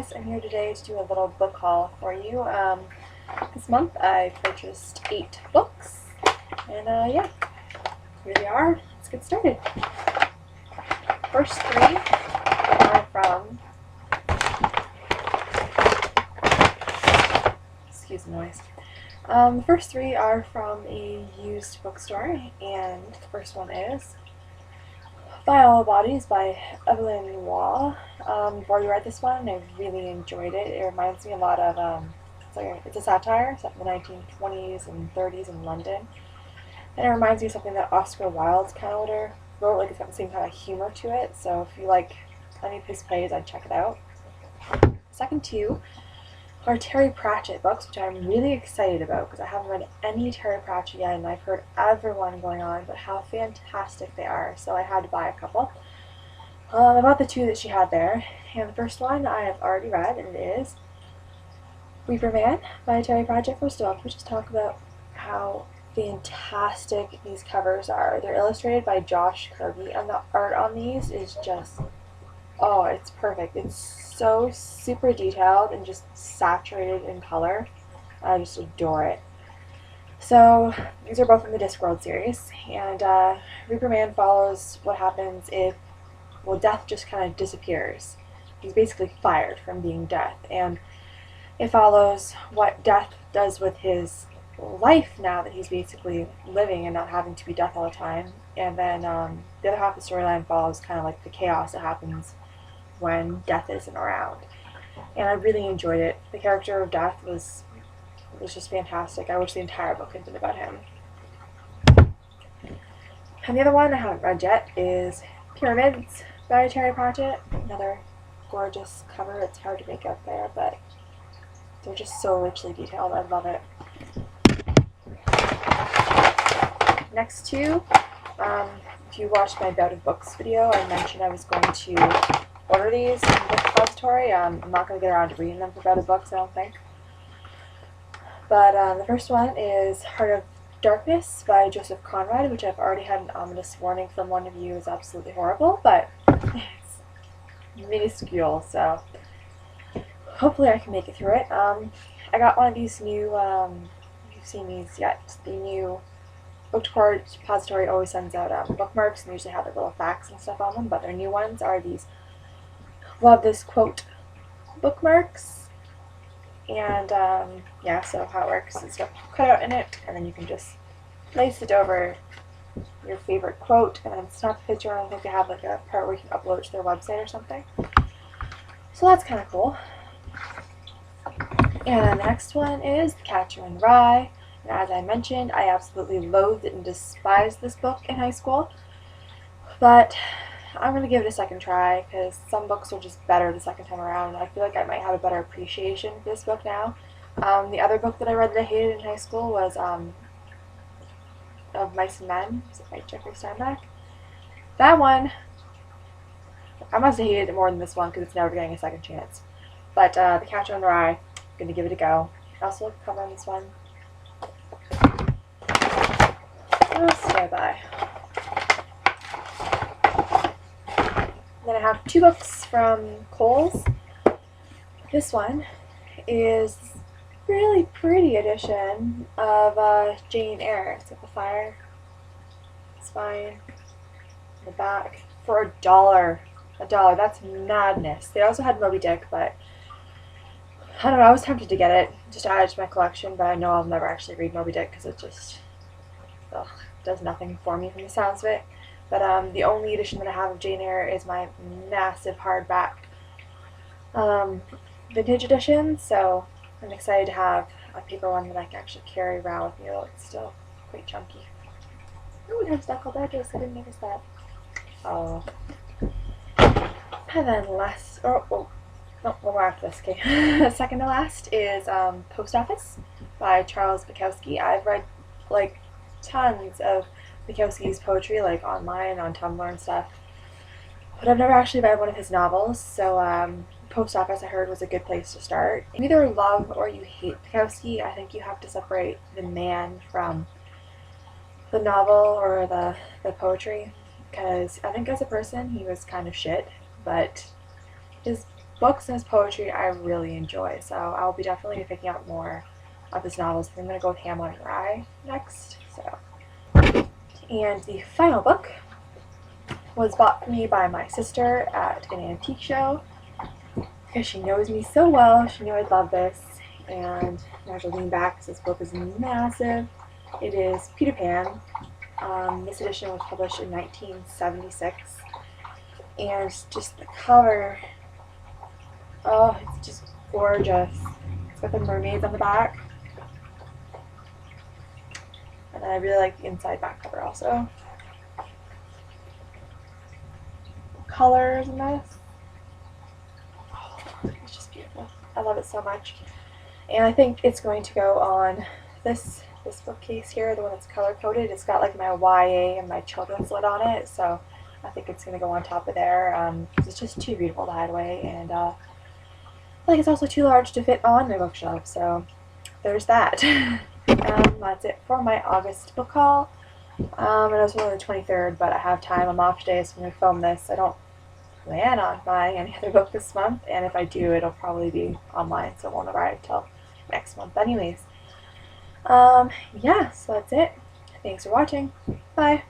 guys, I'm here today to do a little book haul for you. This month I purchased 8 books, and yeah, here they are. Let's get started. First 3 are from, excuse the noise. The first 3 are from a used bookstore, and the first one is By All Bodies by Evelyn Waugh. I've already read this one and I really enjoyed it. It reminds me a lot of, it's a satire set in the 1920s and 30s in London. And it reminds me of something that Oscar Wilde kind of wrote, like it's got the same kind of humor to it. So if you like any of his plays, I'd check it out. Second 2 are Terry Pratchett books, which I'm really excited about because I haven't read any Terry Pratchett yet, and I've heard everyone going on about how fantastic they are, so I had to buy a couple. I bought the 2 that she had there, and the first one I have already read, and it is Reaper Man by Terry Pratchett. First of all, can we just talk about how fantastic these covers are? They're illustrated by Josh Kirby, and the art on these is just, oh, it's perfect. It's so super detailed and just saturated in color. I just adore it. So these are both in the Discworld series, and Reaper Man follows what happens if, well, Death just kind of disappears. He's basically fired from being Death, and it follows what Death does with his life now that he's basically living and not having to be Death all the time. And then the other half of the storyline follows kind of like the chaos that happens when Death isn't around. And I really enjoyed it. The character of Death was just fantastic. I wish the entire book had been about him. And the other one I haven't read yet is Pyramids by Terry Pratchett. Another gorgeous cover. It's hard to make out there, but they're just so richly detailed. I love it. Next 2, if you watched my Bout of Books video, I mentioned I was going to order these in the book depository. I'm not going to get around to reading them for Bout of Books, I don't think. But the first one is Heart of Darkness by Joseph Conrad, which I've already had an ominous warning from one of you is absolutely horrible, but it's minuscule, so hopefully I can make it through it. I got one of these new, if you've seen these yet, the new book depository always sends out bookmarks and usually have like little facts and stuff on them, but their new ones are these Love This Quote bookmarks. And yeah, so how it works is you have a cutout in it, and then you can just place it over your favorite quote and then snap a picture. I think they have like a part where you can upload it to their website or something. So that's kind of cool. And then the next one is The Catcher in the Rye. And as I mentioned, I absolutely loathed and despised this book in high school. But I'm going to give it a second try because some books are just better the second time around. I feel like I might have a better appreciation for this book now. The other book that I read that I hated in high school was Of Mice and Men. Is it by Jeffrey Steinbeck? That one, I must have hated it more than this one because it's never getting a second chance. But The Catcher in the Rye, I'm going to give it a go. I also like the cover on this one. What else did I buy? Then I have 2 books from Kohl's. This one is a really pretty edition of Jane Eyre. It's got the fire spine in the back for $1. $1. That's madness. They also had Moby Dick, but I don't know. I was tempted to get it just to add it to my collection, but I know I'll never actually read Moby Dick because it just does nothing for me from the sounds of it. But the only edition that I have of Jane Eyre is my massive hardback vintage edition, so I'm excited to have a paper one that I can actually carry around with me, though it's still quite chunky. Oh, it has deckled edges. I didn't notice that. Oh. And then last, no, we'll go after this, okay. Second to last is Post Office by Charles Bukowski. I've read like tons of Bukowski's poetry, like online, on Tumblr and stuff, but I've never actually read one of his novels, so Post Office I heard was a good place to start. You either love or you hate Bukowski. I think you have to separate the man from the novel or the poetry, because I think as a person he was kind of shit, but his books and his poetry I really enjoy, so I'll be definitely picking up more of his novels. I'm going to go with Hamlet and Rye next. So, and the final book was bought for me by my sister at an antique show because she knows me so well. She knew I'd love this, and I have to lean back because this book is massive. It is Peter Pan. This edition was published in 1976, and just the cover, oh, it's just gorgeous. It's got the mermaids on the back, and then I really like the inside back cover also. Colors in this, oh, it's just beautiful. I love it so much, and I think it's going to go on this bookcase here, the one that's color coded. It's got like my YA and my children's lid on it, so I think it's going to go on top of there. It's just too beautiful to hide away, and I think it's also too large to fit on my bookshelf, so there's that. That's it for my August book haul. It was only the 23rd, but I have time. I'm off today, so I'm going to film this. I don't plan on buying any other book this month, and if I do, it'll probably be online, so it won't arrive till next month anyways. Yeah, so that's it. Thanks for watching. Bye.